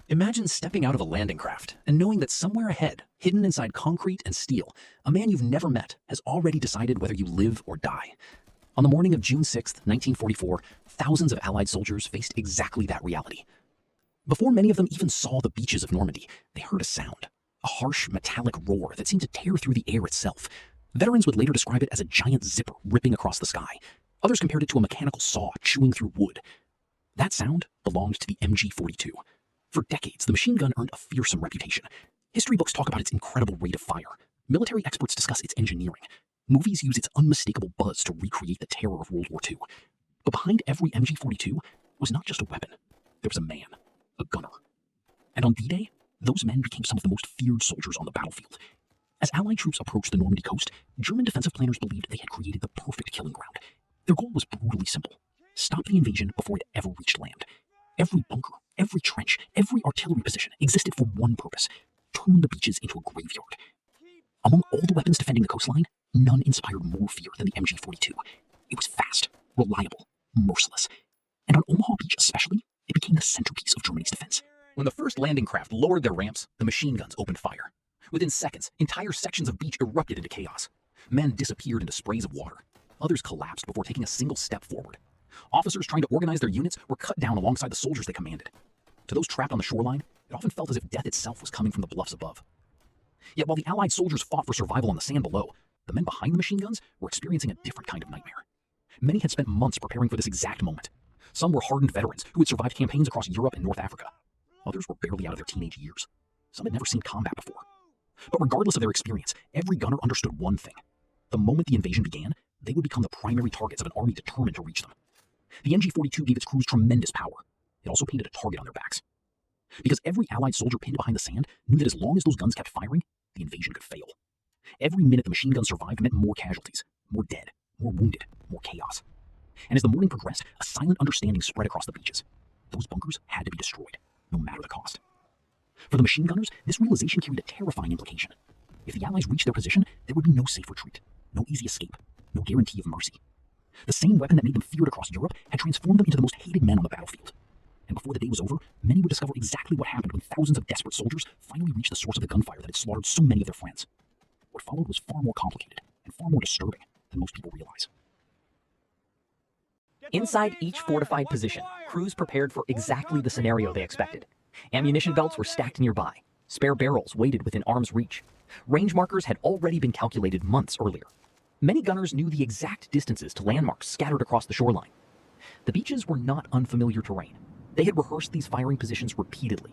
Imagine stepping out of a landing craft and knowing that somewhere ahead, hidden inside concrete and steel, a man you've never met has already decided whether you live or die. On the morning of June 6, 1944, thousands of Allied soldiers faced exactly that reality. Before many of them even saw the beaches of Normandy, they heard a sound, a harsh, metallic roar that seemed to tear through the air itself. Veterans would later describe it as a giant zipper ripping across the sky. Others compared it to a mechanical saw chewing through wood. That sound belonged to the MG42. For decades, the machine gun earned a fearsome reputation. History books talk about its incredible rate of fire. Military experts discuss its engineering. Movies use its unmistakable buzz to recreate the terror of World War II. But behind every MG42 was not just a weapon. There was a man, a gunner. And on D-Day, those men became some of the most feared soldiers on the battlefield. As Allied troops approached the Normandy coast, German defensive planners believed they had created the perfect killing ground. Their goal was brutally simple: stop the invasion before it ever reached land. Every bunker, every trench, every artillery position existed for one purpose: turn the beaches into a graveyard. Among all the weapons defending the coastline, none inspired more fear than the MG42. It was fast, reliable, merciless. And on Omaha Beach especially, it became the centerpiece of Germany's defense. When the first landing craft lowered their ramps, the machine guns opened fire. Within seconds, entire sections of beach erupted into chaos. Men disappeared into sprays of water. Others collapsed before taking a single step forward. Officers trying to organize their units were cut down alongside the soldiers they commanded. To those trapped on the shoreline, it often felt as if death itself was coming from the bluffs above. Yet while the Allied soldiers fought for survival on the sand below, the men behind the machine guns were experiencing a different kind of nightmare. Many had spent months preparing for this exact moment. Some were hardened veterans who had survived campaigns across Europe and North Africa. Others were barely out of their teenage years. Some had never seen combat before. But regardless of their experience, every gunner understood one thing. The moment the invasion began, they would become the primary targets of an army determined to reach them. The MG42 gave its crews tremendous power. It also painted a target on their backs. Because every Allied soldier pinned behind the sand knew that as long as those guns kept firing, the invasion could fail. Every minute the machine gun survived meant more casualties, more dead, more wounded, more chaos. And as the morning progressed, a silent understanding spread across the beaches. Those bunkers had to be destroyed, no matter the cost. For the machine gunners, this realization carried a terrifying implication. If the Allies reached their position, there would be no safe retreat, no easy escape, no guarantee of mercy. The same weapon that made them feared across Europe had transformed them into the most hated men on the battlefield. And before the day was over, many would discover exactly what happened when thousands of desperate soldiers finally reached the source of the gunfire that had slaughtered so many of their friends. What followed was far more complicated and far more disturbing than most people realize. Inside each fortified position, crews prepared for exactly the scenario they expected. Ammunition belts were stacked nearby. Spare barrels waited within arm's reach. Range markers had already been calculated months earlier. Many gunners knew the exact distances to landmarks scattered across the shoreline. The beaches were not unfamiliar terrain. They had rehearsed these firing positions repeatedly.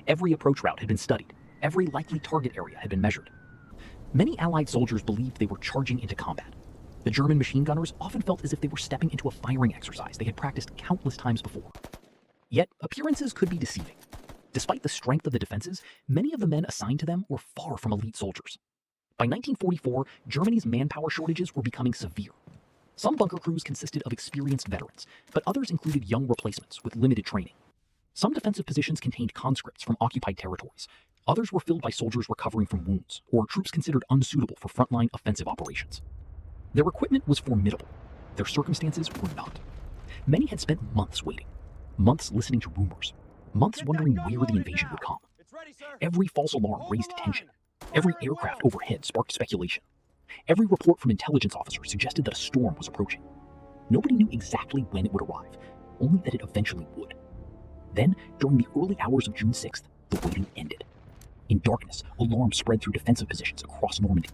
Every approach route had been studied. Every likely target area had been measured. Many Allied soldiers believed they were charging into combat. The German machine gunners often felt as if they were stepping into a firing exercise they had practiced countless times before. Yet, appearances could be deceiving. Despite the strength of the defenses, many of the men assigned to them were far from elite soldiers. By 1944, Germany's manpower shortages were becoming severe. Some bunker crews consisted of experienced veterans, but others included young replacements with limited training. Some defensive positions contained conscripts from occupied territories. Others were filled by soldiers recovering from wounds, or troops considered unsuitable for frontline offensive operations. Their equipment was formidable. Their circumstances were not. Many had spent months waiting, months listening to rumors, months wondering where the invasion would come. Every false alarm raised tension. Every aircraft overhead sparked speculation. Every report from intelligence officers suggested that a storm was approaching. Nobody knew exactly when it would arrive, only that it eventually would. Then, during the early hours of June 6th, the waiting ended. In darkness, alarms spread through defensive positions across Normandy.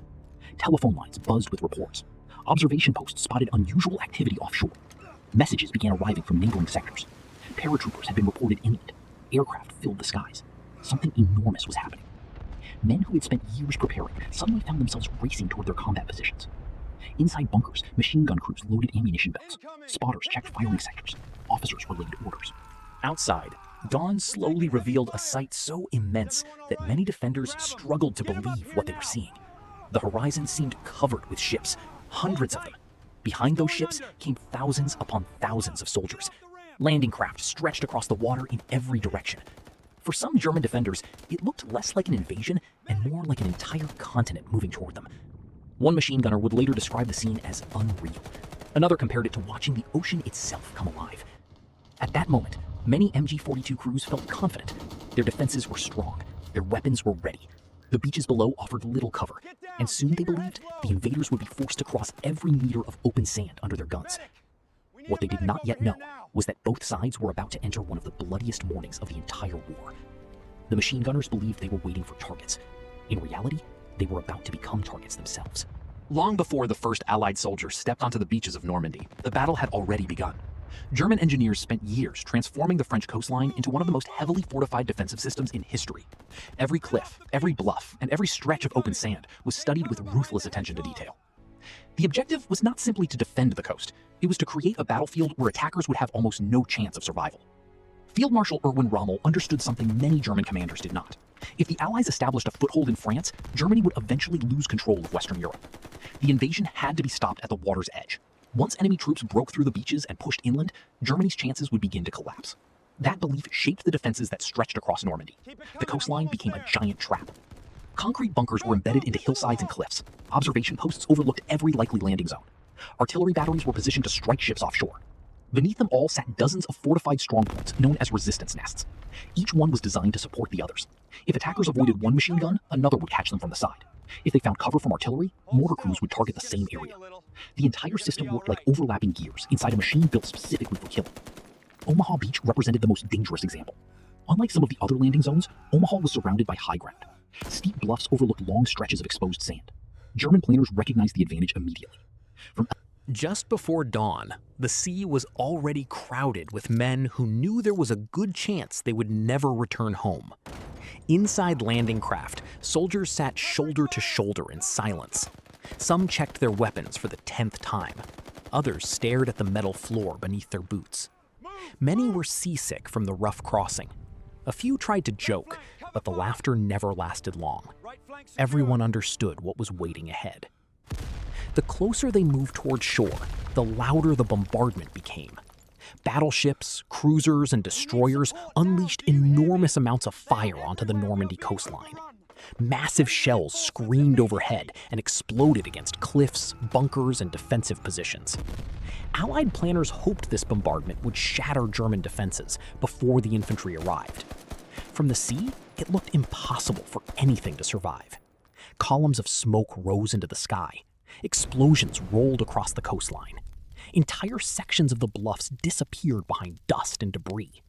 Telephone lines buzzed with reports. Observation posts spotted unusual activity offshore. Messages began arriving from neighboring sectors. Paratroopers had been reported inland. Aircraft filled the skies. Something enormous was happening. Men who had spent years preparing suddenly found themselves racing toward their combat positions. Inside bunkers, machine gun crews loaded ammunition belts. Spotters checked firing sectors. Officers relayed orders. Outside, dawn slowly revealed a sight so immense that many defenders struggled to believe what they were seeing. The horizon seemed covered with ships, hundreds of them. Behind those ships came thousands upon thousands of soldiers. Landing craft stretched across the water in every direction. For some German defenders, it looked less like an invasion and more like an entire continent moving toward them. One machine gunner would later describe the scene as unreal. Another compared it to watching the ocean itself come alive. At that moment, many MG42 crews felt confident. Their defenses were strong. Their weapons were ready. The beaches below offered little cover, and soon they believed the invaders would be forced to cross every meter of open sand under their guns. What they did not yet know was that both sides were about to enter one of the bloodiest mornings of the entire war. The machine gunners believed they were waiting for targets. In reality, they were about to become targets themselves. Long before the first Allied soldiers stepped onto the beaches of Normandy, the battle had already begun. German engineers spent years transforming the French coastline into one of the most heavily fortified defensive systems in history. Every cliff, every bluff, and every stretch of open sand was studied with ruthless attention to detail. The objective was not simply to defend the coast, it was to create a battlefield where attackers would have almost no chance of survival. Field Marshal Erwin Rommel understood something many German commanders did not. If the Allies established a foothold in France, Germany would eventually lose control of Western Europe. The invasion had to be stopped at the water's edge. Once enemy troops broke through the beaches and pushed inland, Germany's chances would begin to collapse. That belief shaped the defenses that stretched across Normandy. The coastline became a giant trap. Concrete bunkers were embedded into hillsides and cliffs. Observation posts overlooked every likely landing zone. Artillery batteries were positioned to strike ships offshore. Beneath them all sat dozens of fortified strongpoints known as resistance nests. Each one was designed to support the others. If attackers avoided one machine gun, another would catch them from the side. If they found cover from artillery, mortar crews would target the same area. The entire system worked like overlapping gears inside a machine built specifically for killing. Omaha Beach represented the most dangerous example. Unlike some of the other landing zones, Omaha was surrounded by high ground. Steep bluffs overlooked long stretches of exposed sand. German planners recognized the advantage immediately. Just before dawn, the sea was already crowded with men who knew there was a good chance they would never return home. Inside landing craft, soldiers sat shoulder to shoulder in silence. Some checked their weapons for the 10th time. Others stared at the metal floor beneath their boots. Many were seasick from the rough crossing. A few tried to joke, but the laughter never lasted long. Everyone understood what was waiting ahead. The closer they moved toward shore, the louder the bombardment became. Battleships, cruisers, and destroyers unleashed enormous amounts of fire onto the Normandy coastline. Massive shells screamed overhead and exploded against cliffs, bunkers, and defensive positions. Allied planners hoped this bombardment would shatter German defenses before the infantry arrived. From the sea, it looked impossible for anything to survive. Columns of smoke rose into the sky. Explosions rolled across the coastline. Entire sections of the bluffs disappeared behind dust and debris.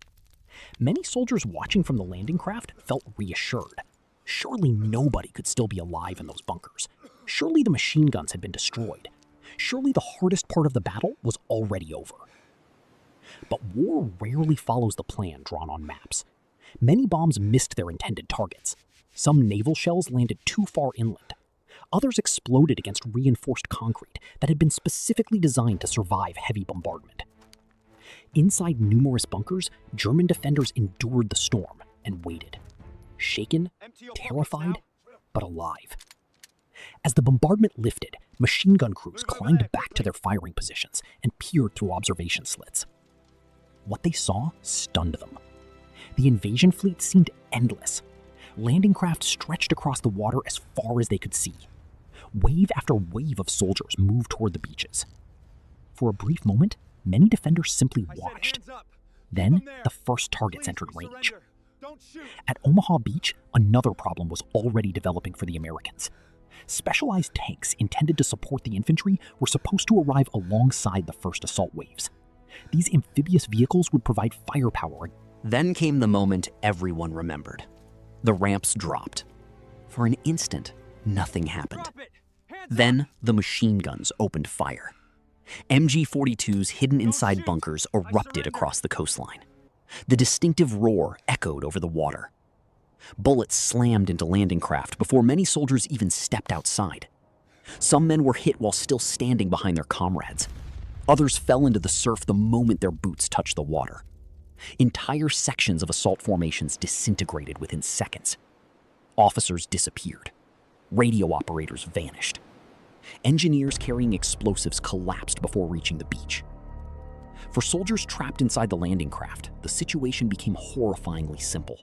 Many soldiers watching from the landing craft felt reassured. Surely nobody could still be alive in those bunkers. Surely the machine guns had been destroyed. Surely the hardest part of the battle was already over. But war rarely follows the plan drawn on maps. Many bombs missed their intended targets. Some naval shells landed too far inland. Others exploded against reinforced concrete that had been specifically designed to survive heavy bombardment. Inside numerous bunkers, German defenders endured the storm and waited. Shaken, terrified, but alive. As the bombardment lifted, machine gun crews climbed back to their firing positions and peered through observation slits. What they saw stunned them. The invasion fleet seemed endless. Landing craft stretched across the water as far as they could see. Wave after wave of soldiers moved toward the beaches. For a brief moment, many defenders simply watched. Then, the first targets entered range. At Omaha Beach, another problem was already developing for the Americans. Specialized tanks intended to support the infantry were supposed to arrive alongside the first assault waves. These amphibious vehicles would provide firepower. Then came the moment everyone remembered. The ramps dropped. For an instant, nothing happened. Then, the machine guns opened fire. MG42s hidden inside bunkers erupted across the coastline. The distinctive roar echoed over the water. Bullets slammed into landing craft before many soldiers even stepped outside. Some men were hit while still standing behind their comrades. Others fell into the surf the moment their boots touched the water. Entire sections of assault formations disintegrated within seconds. Officers disappeared. Radio operators vanished. Engineers carrying explosives collapsed before reaching the beach. For soldiers trapped inside the landing craft, the situation became horrifyingly simple.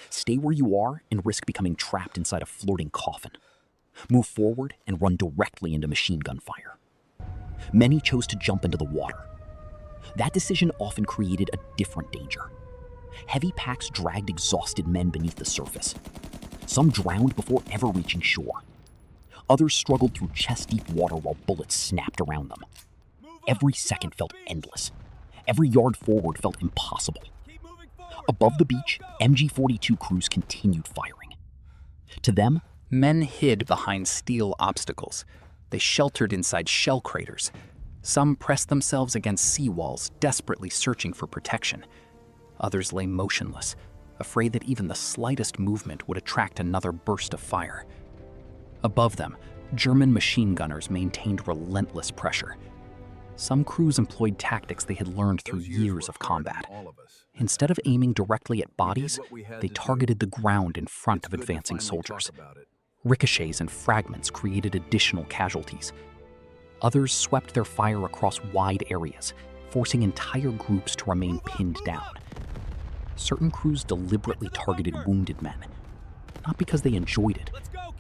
Stay where you are and risk becoming trapped inside a floating coffin. Move forward and run directly into machine gun fire. Many chose to jump into the water. That decision often created a different danger. heavy packs dragged exhausted men beneath the surface. Some drowned before ever reaching shore. Others struggled through chest-deep water while bullets snapped around them. Every second felt endless. Every yard forward felt impossible. Above the beach, MG42 crews continued firing. To them, men hid behind steel obstacles. They sheltered inside shell craters. Some pressed themselves against seawalls, desperately searching for protection. Others lay motionless, afraid that even the slightest movement would attract another burst of fire. Above them, German machine gunners maintained relentless pressure. Some crews employed tactics they had learned through years of combat. Instead of aiming directly at bodies, they targeted the ground in front of advancing soldiers. Ricochets and fragments created additional casualties. Others swept their fire across wide areas, forcing entire groups to remain pinned down. Certain crews deliberately targeted wounded men, not because they enjoyed it,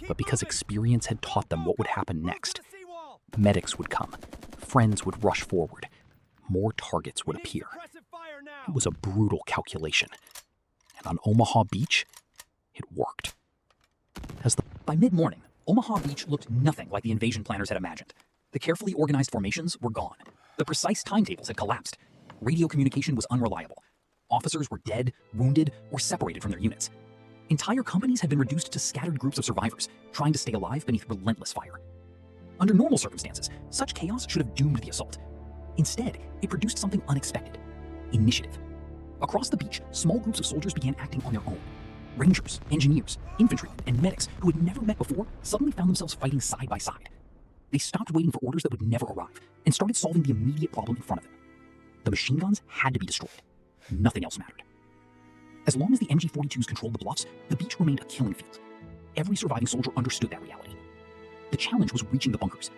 but because experience had taught them what would happen next. Medics would come, friends would rush forward, more targets would appear. It was a brutal calculation, and on Omaha Beach, it worked. By mid-morning, Omaha Beach looked nothing like the invasion planners had imagined. The carefully organized formations were gone. The precise timetables had collapsed. Radio communication was unreliable. Officers were dead, wounded, or separated from their units. Entire companies had been reduced to scattered groups of survivors, trying to stay alive beneath relentless fire. Under normal circumstances, such chaos should have doomed the assault. Instead, it produced something unexpected: initiative. Across the beach, small groups of soldiers began acting on their own. Rangers, engineers, infantrymen, and medics who had never met before suddenly found themselves fighting side by side. They stopped waiting for orders that would never arrive and started solving the immediate problem in front of them. The machine guns had to be destroyed. Nothing else mattered. As long as the MG42s controlled the bluffs, the beach remained a killing field. Every surviving soldier understood that reality. The challenge was reaching the bunkers.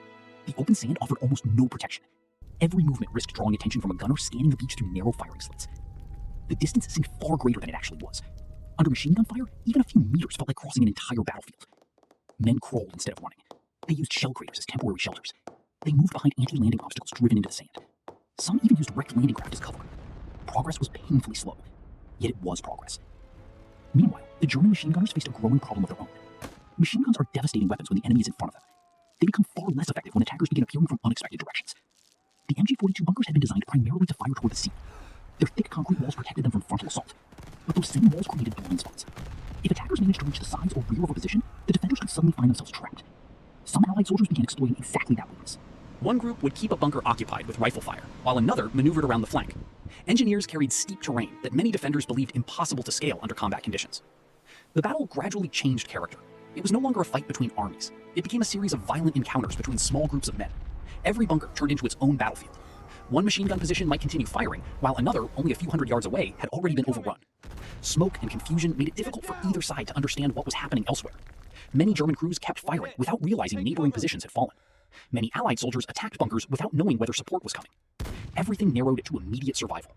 The open sand offered almost no protection. Every movement risked drawing attention from a gunner scanning the beach through narrow firing slits. The distance seemed far greater than it actually was. Under machine gun fire, even a few meters felt like crossing an entire battlefield. Men crawled instead of running. They used shell craters as temporary shelters. They moved behind anti-landing obstacles driven into the sand. Some even used wrecked landing craft as cover. Progress was painfully slow, yet it was progress. Meanwhile, the German machine gunners faced a growing problem of their own. Machine guns are devastating weapons when the enemy is in front of them. They become far less effective when attackers begin appearing from unexpected directions. The MG42 bunkers had been designed primarily to fire toward the sea. Their thick concrete walls protected them from frontal assault, but those same walls created blind spots. If attackers managed to reach the sides or rear of a position, the defenders could suddenly find themselves trapped. Some Allied soldiers began exploiting exactly that weakness. One group would keep a bunker occupied with rifle fire, while another maneuvered around the flank. Engineers carried steep terrain that many defenders believed impossible to scale under combat conditions. The battle gradually changed character. It was no longer a fight between armies. It became a series of violent encounters between small groups of men. Every bunker turned into its own battlefield. One machine gun position might continue firing, while another, only a few hundred yards away, had already been overrun. Smoke and confusion made it difficult for either side to understand what was happening elsewhere. Many German crews kept firing without realizing neighboring positions had fallen. Many Allied soldiers attacked bunkers without knowing whether support was coming. Everything narrowed to immediate survival.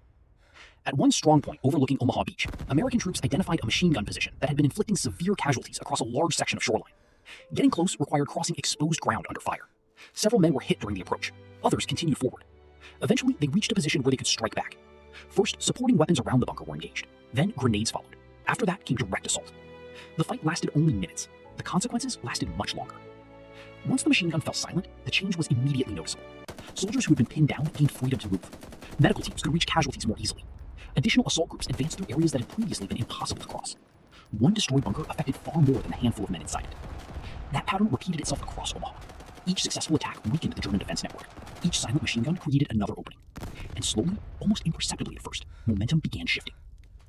At one strong point overlooking Omaha Beach, American troops identified a machine gun position that had been inflicting severe casualties across a large section of shoreline. Getting close required crossing exposed ground under fire. Several men were hit during the approach. Others continued forward. Eventually, they reached a position where they could strike back. First, supporting weapons around the bunker were engaged. Then, grenades followed. After that came direct assault. The fight lasted only minutes. The consequences lasted much longer. Once the machine gun fell silent, the change was immediately noticeable. Soldiers who had been pinned down gained freedom to move. Medical teams could reach casualties more easily. Additional assault groups advanced through areas that had previously been impossible to cross. One destroyed bunker affected far more than a handful of men inside it. That pattern repeated itself across Omaha. Each successful attack weakened the German defense network. Each silent machine gun created another opening. And slowly, almost imperceptibly at first, momentum began shifting.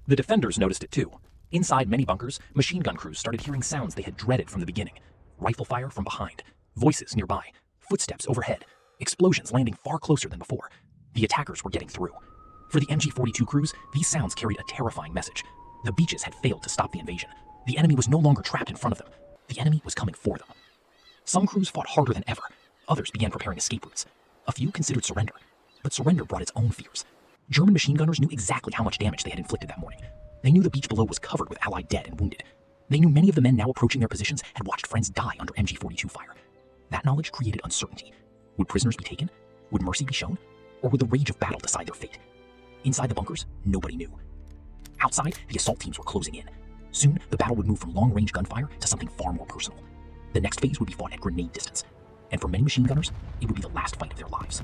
The defenders noticed it too. Inside many bunkers, machine gun crews started hearing sounds they had dreaded from the beginning. Rifle fire from behind, voices nearby, footsteps overhead, explosions landing far closer than before. The attackers were getting through. For the MG42 crews, these sounds carried a terrifying message. The beaches had failed to stop the invasion. The enemy was no longer trapped in front of them. The enemy was coming for them. Some crews fought harder than ever. Others began preparing escape routes. A few considered surrender. But surrender brought its own fears. German machine gunners knew exactly how much damage they had inflicted that morning. They knew the beach below was covered with Allied dead and wounded. They knew many of the men now approaching their positions had watched friends die under MG42 fire. That knowledge created uncertainty. Would prisoners be taken? Would mercy be shown? Or would the rage of battle decide their fate? Inside the bunkers, nobody knew. Outside, the assault teams were closing in. Soon, the battle would move from long-range gunfire to something far more personal. The next phase would be fought at grenade distance. And for many machine gunners, it would be the last fight of their lives.